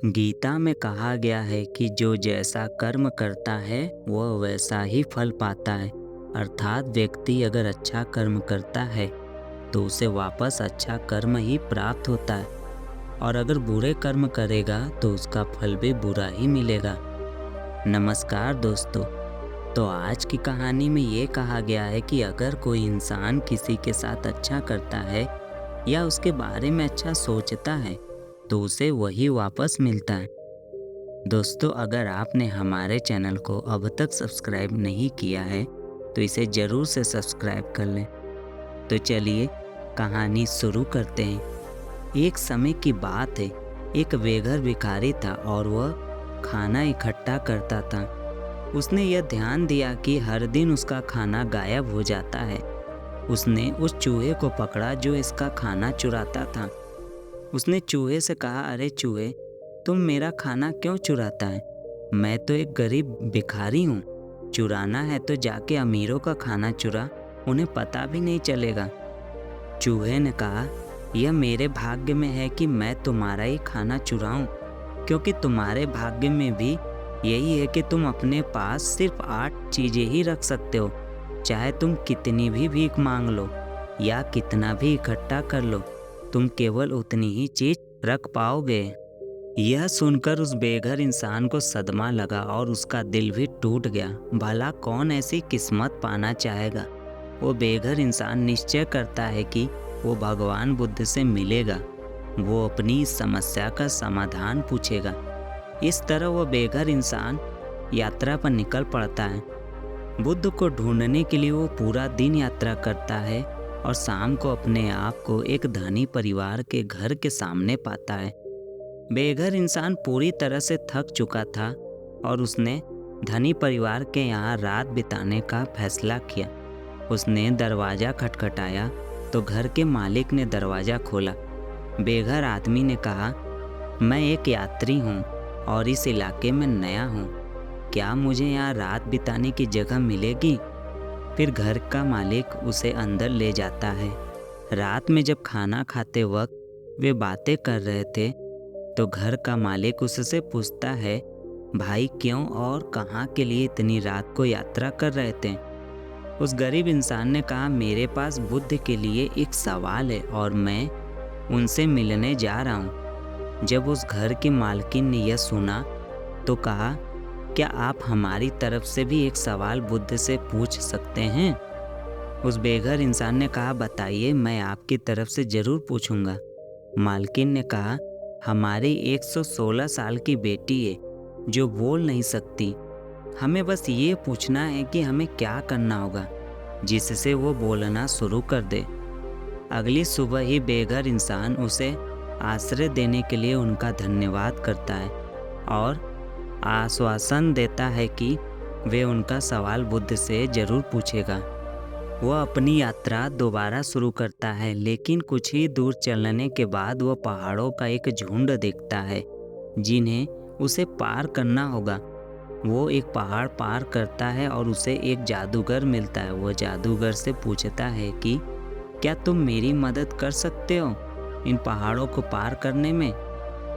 गीता में कहा गया है कि जो जैसा कर्म करता है वह वैसा ही फल पाता है। अर्थात व्यक्ति अगर अच्छा कर्म करता है तो उसे वापस अच्छा कर्म ही प्राप्त होता है, और अगर बुरे कर्म करेगा तो उसका फल भी बुरा ही मिलेगा। नमस्कार दोस्तों। तो आज की कहानी में ये कहा गया है कि अगर कोई इंसान किसी के साथ अच्छा करता है या उसके बारे में अच्छा सोचता है तो उसे वही वापस मिलता है। दोस्तों, अगर आपने हमारे चैनल को अब तक सब्सक्राइब नहीं किया है तो इसे ज़रूर से सब्सक्राइब कर लें। तो चलिए कहानी शुरू करते हैं। एक समय की बात है, एक बेघर भिखारी था और वह खाना इकट्ठा करता था। उसने यह ध्यान दिया कि हर दिन उसका खाना गायब हो जाता है। उसने उस चूहे को पकड़ा जो इसका खाना चुराता था। उसने चूहे से कहा, अरे चूहे, तुम मेरा खाना क्यों चुराता है? मैं तो एक गरीब भिखारी हूँ। चुराना है तो जाके अमीरों का खाना चुरा, उन्हें पता भी नहीं चलेगा। चूहे ने कहा, यह मेरे भाग्य में है कि मैं तुम्हारा ही खाना चुराऊं, क्योंकि तुम्हारे भाग्य में भी यही है कि तुम अपने पास सिर्फ 8 चीज़ें ही रख सकते हो। चाहे तुम कितनी भी भीख मांग लो या कितना भी इकट्ठा कर लो, तुम केवल उतनी ही चीज रख पाओगे। यह सुनकर उस बेघर इंसान को सदमा लगा और उसका दिल भी टूट गया। भला कौन ऐसी किस्मत पाना चाहेगा? वो बेघर इंसान निश्चय करता है कि वो भगवान बुद्ध से मिलेगा। वो अपनी इस समस्या का समाधान पूछेगा। इस तरह वो बेघर इंसान यात्रा पर निकल पड़ता है। बुद्ध को ढूंढने के लिए वो पूरा दिन यात्रा करता है और शाम को अपने आप को एक धनी परिवार के घर के सामने पाता है। बेघर इंसान पूरी तरह से थक चुका था और उसने धनी परिवार के यहाँ रात बिताने का फैसला किया। उसने दरवाज़ा खटखटाया तो घर के मालिक ने दरवाज़ा खोला। बेघर आदमी ने कहा, मैं एक यात्री हूँ और इस इलाके में नया हूँ। क्या मुझे यहाँ रात बिताने की जगह मिलेगी? फिर घर का मालिक उसे अंदर ले जाता है। रात में जब खाना खाते वक्त वे बातें कर रहे थे तो घर का मालिक उससे पूछता है, भाई क्यों और कहाँ के लिए इतनी रात को यात्रा कर रहे थे? उस गरीब इंसान ने कहा, मेरे पास बुद्ध के लिए एक सवाल है और मैं उनसे मिलने जा रहा हूँ। जब उस घर की मालकिन ने यह सुना तो कहा, क्या आप हमारी तरफ से भी एक सवाल बुद्ध से पूछ सकते हैं? उस बेघर इंसान ने कहा, बताइए, मैं आपकी तरफ से जरूर पूछूंगा। मालकिन ने कहा, हमारी 116 साल की बेटी है जो बोल नहीं सकती। हमें बस ये पूछना है कि हमें क्या करना होगा जिससे वो बोलना शुरू कर दे। अगली सुबह ही बेघर इंसान उसे आश्रय देने के लिए उनका धन्यवाद करता है और आश्वासन देता है कि वे उनका सवाल बुद्ध से जरूर पूछेगा। वह अपनी यात्रा दोबारा शुरू करता है, लेकिन कुछ ही दूर चलने के बाद वह पहाड़ों का एक झुंड देखता है जिन्हें उसे पार करना होगा। वो एक पहाड़ पार करता है और उसे एक जादूगर मिलता है। वह जादूगर से पूछता है कि क्या तुम मेरी मदद कर सकते हो इन पहाड़ों को पार करने में?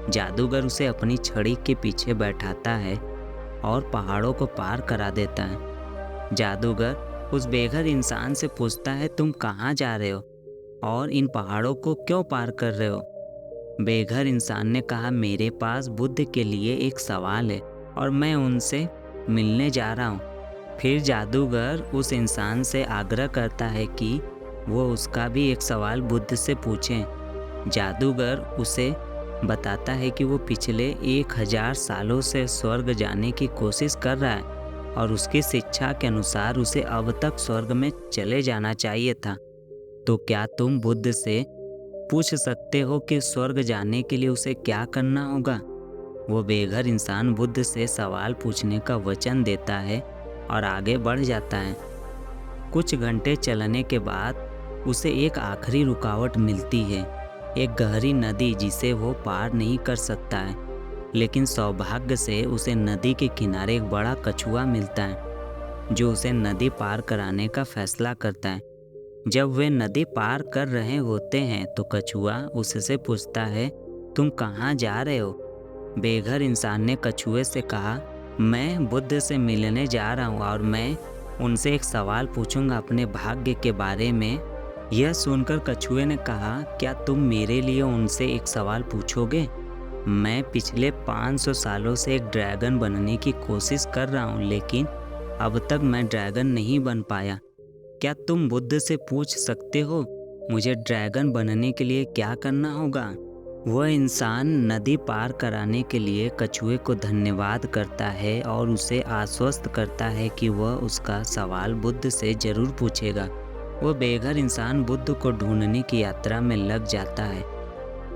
जादूगर उसे अपनी छड़ी के पीछे बैठाता है और पहाड़ों को पार करा देता है। जादूगर उस बेघर इंसान से पूछता है, तुम कहाँ जा रहे हो और इन पहाड़ों को क्यों पार कर रहे हो? बेघर इंसान ने कहा, मेरे पास बुद्ध के लिए एक सवाल है और मैं उनसे मिलने जा रहा हूँ। फिर जादूगर उस इंसान से आग्रह करता है कि वो उसका भी एक सवाल बुद्ध से पूछें। जादूगर उसे बताता है कि वो पिछले 1000 सालों से स्वर्ग जाने की कोशिश कर रहा है और उसकी शिक्षा के अनुसार उसे अब तक स्वर्ग में चले जाना चाहिए था। तो क्या तुम बुद्ध से पूछ सकते हो कि स्वर्ग जाने के लिए उसे क्या करना होगा? वो बेघर इंसान बुद्ध से सवाल पूछने का वचन देता है और आगे बढ़ जाता है। कुछ घंटे चलने के बाद उसे एक आखिरी रुकावट मिलती है, एक गहरी नदी जिसे वो पार नहीं कर सकता है। लेकिन सौभाग्य से उसे नदी के किनारे एक बड़ा कछुआ मिलता है जो उसे नदी पार कराने का फैसला करता है। जब वे नदी पार कर रहे होते हैं तो कछुआ उससे पूछता है, तुम कहाँ जा रहे हो? बेघर इंसान ने कछुए से कहा, मैं बुद्ध से मिलने जा रहा हूँ और मैं उनसे एक सवाल पूछूंगा अपने भाग्य के बारे में। यह सुनकर कछुए ने कहा, क्या तुम मेरे लिए उनसे एक सवाल पूछोगे? मैं पिछले 500 सालों से एक ड्रैगन बनने की कोशिश कर रहा हूँ, लेकिन अब तक मैं ड्रैगन नहीं बन पाया। क्या तुम बुद्ध से पूछ सकते हो मुझे ड्रैगन बनने के लिए क्या करना होगा? वह इंसान नदी पार कराने के लिए कछुए को धन्यवाद करता है और उसे आश्वस्त करता है कि वह उसका सवाल बुद्ध से जरूर पूछेगा। वह बेघर इंसान बुद्ध को ढूंढने की यात्रा में लग जाता है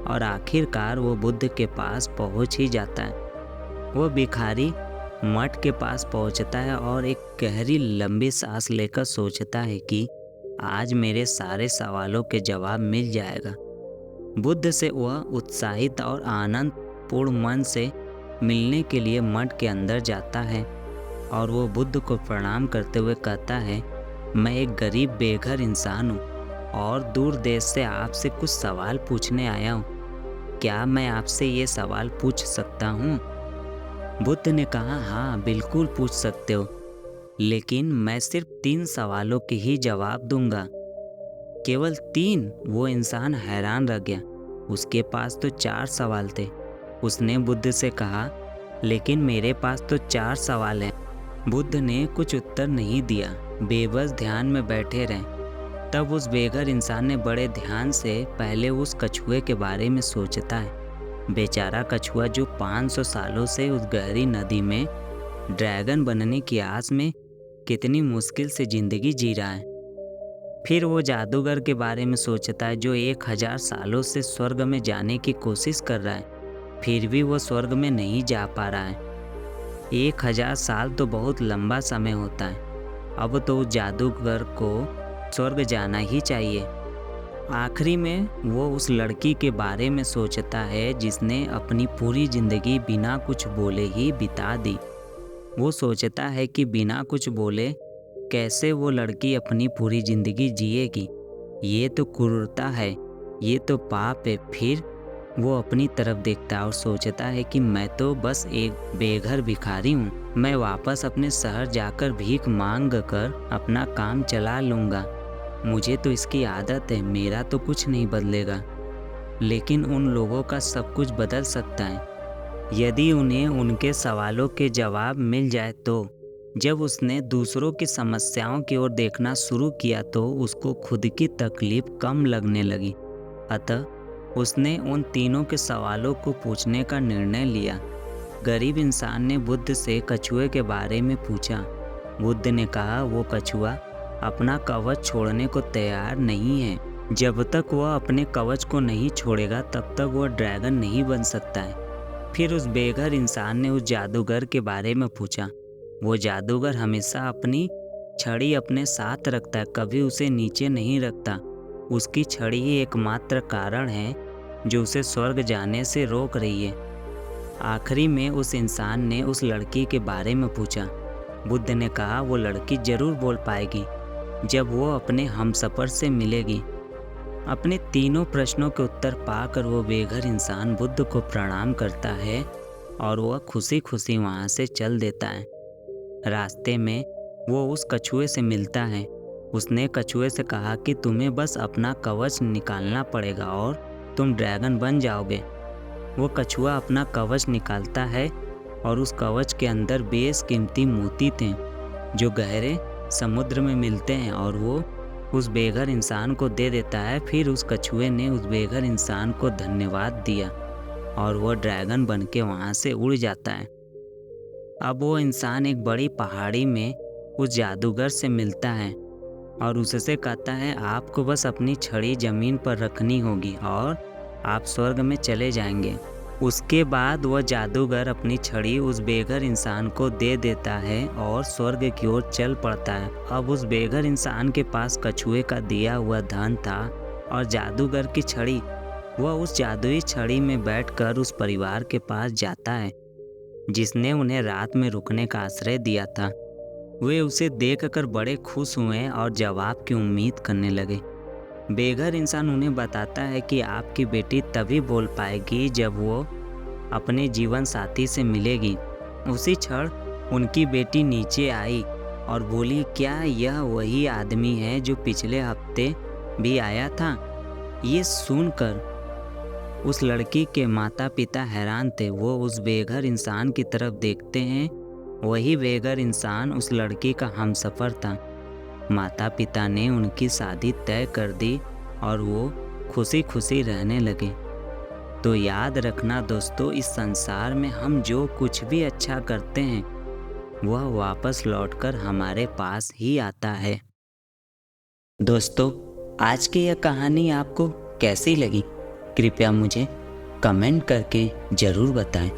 और आखिरकार वो बुद्ध के पास पहुंच ही जाता है। वह भिखारी मठ के पास पहुंचता है और एक गहरी लंबी सांस लेकर सोचता है कि आज मेरे सारे सवालों के जवाब मिल जाएगा। बुद्ध से वह उत्साहित और आनंद पूर्ण मन से मिलने के लिए मठ के अंदर जाता है और वो बुद्ध को प्रणाम करते हुए कहता है, मैं एक गरीब बेघर इंसान हूँ और दूर देश से आपसे कुछ सवाल पूछने आया हूँ। क्या मैं आपसे ये सवाल पूछ सकता हूँ? बुद्ध ने कहा, हाँ बिल्कुल पूछ सकते हो, लेकिन मैं सिर्फ 3 सवालों के ही जवाब दूंगा। केवल 3? वो इंसान हैरान रह गया। उसके पास तो 4 सवाल थे। उसने बुद्ध से कहा, लेकिन मेरे पास तो 4 सवाल हैं। बुद्ध ने कुछ उत्तर नहीं दिया, बेबस ध्यान में बैठे रहे। तब उस बेघर इंसान ने बड़े ध्यान से पहले उस कछुए के बारे में सोचता है। बेचारा कछुआ जो 500 सालों से उस गहरी नदी में ड्रैगन बनने की आस में कितनी मुश्किल से जिंदगी जी रहा है। फिर वो जादूगर के बारे में सोचता है जो 1000 सालों से स्वर्ग में जाने की कोशिश कर रहा है, फिर भी वो स्वर्ग में नहीं जा पा रहा है। 1000 साल तो बहुत लंबा समय होता है। अब तो उस जादूगर को स्वर्ग जाना ही चाहिए। आखिरी में वो उस लड़की के बारे में सोचता है जिसने अपनी पूरी जिंदगी बिना कुछ बोले ही बिता दी। वो सोचता है कि बिना कुछ बोले कैसे वो लड़की अपनी पूरी जिंदगी जिएगी। ये तो क्रूरता है, ये तो पाप है। फिर वो अपनी तरफ देखता है और सोचता है कि मैं तो बस एक बेघर भिखारी हूँ। मैं वापस अपने शहर जाकर भीख मांग कर अपना काम चला लूँगा। मुझे तो इसकी आदत है, मेरा तो कुछ नहीं बदलेगा। लेकिन उन लोगों का सब कुछ बदल सकता है यदि उन्हें उनके सवालों के जवाब मिल जाए तो। जब उसने दूसरों की समस्याओं की ओर देखना शुरू किया तो उसको खुद की तकलीफ कम लगने लगी। अतः उसने उन तीनों के सवालों को पूछने का निर्णय लिया। गरीब इंसान ने बुद्ध से कछुए के बारे में पूछा। बुद्ध ने कहा, वो कछुआ अपना कवच छोड़ने को तैयार नहीं है। जब तक वह अपने कवच को नहीं छोड़ेगा तब तक वह ड्रैगन नहीं बन सकता है। फिर उस बेघर इंसान ने उस जादूगर के बारे में पूछा। वो जादूगर हमेशा अपनी छड़ी अपने साथ रखता है, कभी उसे नीचे नहीं रखता। उसकी छड़ी ही एकमात्र कारण है जो उसे स्वर्ग जाने से रोक रही है। आखिरी में उस इंसान ने उस लड़की के बारे में पूछा। बुद्ध ने कहा, वो लड़की जरूर बोल पाएगी जब वो अपने हमसफर से मिलेगी। अपने तीनों प्रश्नों के उत्तर पाकर वो बेघर इंसान बुद्ध को प्रणाम करता है और वह खुशी खुशी वहाँ से चल देता है। रास्ते में वो उस कछुए से मिलता है। उसने कछुए से कहा कि तुम्हें बस अपना कवच निकालना पड़ेगा और तुम ड्रैगन बन जाओगे। वो कछुआ अपना कवच निकालता है और उस कवच के अंदर बेशकीमती मोती थे जो गहरे समुद्र में मिलते हैं और वो उस बेघर इंसान को दे देता है। फिर उस कछुए ने उस बेघर इंसान को धन्यवाद दिया और वो ड्रैगन बन के वहाँ से उड़ जाता है। अब वो इंसान एक बड़ी पहाड़ी में उस जादूगर से मिलता है और उससे कहता है, आपको बस अपनी छड़ी ज़मीन पर रखनी होगी और आप स्वर्ग में चले जाएंगे। उसके बाद वह जादूगर अपनी छड़ी उस बेघर इंसान को दे देता है और स्वर्ग की ओर चल पड़ता है। अब उस बेघर इंसान के पास कछुए का दिया हुआ धन था और जादूगर की छड़ी। वह उस जादुई छड़ी में बैठकर उस परिवार के पास जाता है जिसने उन्हें रात में रुकने का आश्रय दिया था। वे उसे देखकर बड़े खुश हुए और जवाब की उम्मीद करने लगे। बेघर इंसान उन्हें बताता है कि आपकी बेटी तभी बोल पाएगी जब वो अपने जीवन साथी से मिलेगी। उसी क्षण उनकी बेटी नीचे आई और बोली, क्या यह वही आदमी है जो पिछले हफ्ते भी आया था? ये सुनकर उस लड़की के माता पिता हैरान थे। वो उस बेघर इंसान की तरफ देखते हैं। वही बेघर इंसान उस लड़की का हमसफ़र था। माता पिता ने उनकी शादी तय कर दी और वो खुशी खुशी रहने लगे। तो याद रखना दोस्तों, इस संसार में हम जो कुछ भी अच्छा करते हैं वह वापस लौटकर हमारे पास ही आता है। दोस्तों, आज की यह कहानी आपको कैसी लगी? कृपया मुझे कमेंट करके ज़रूर बताएं।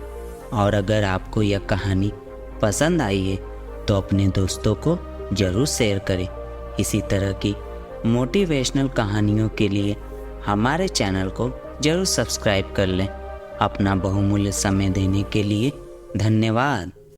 और अगर आपको यह कहानी पसंद आई है तो अपने दोस्तों को ज़रूर शेयर करें। इसी तरह की मोटिवेशनल कहानियों के लिए हमारे चैनल को ज़रूर सब्सक्राइब कर लें। अपना बहुमूल्य समय देने के लिए धन्यवाद।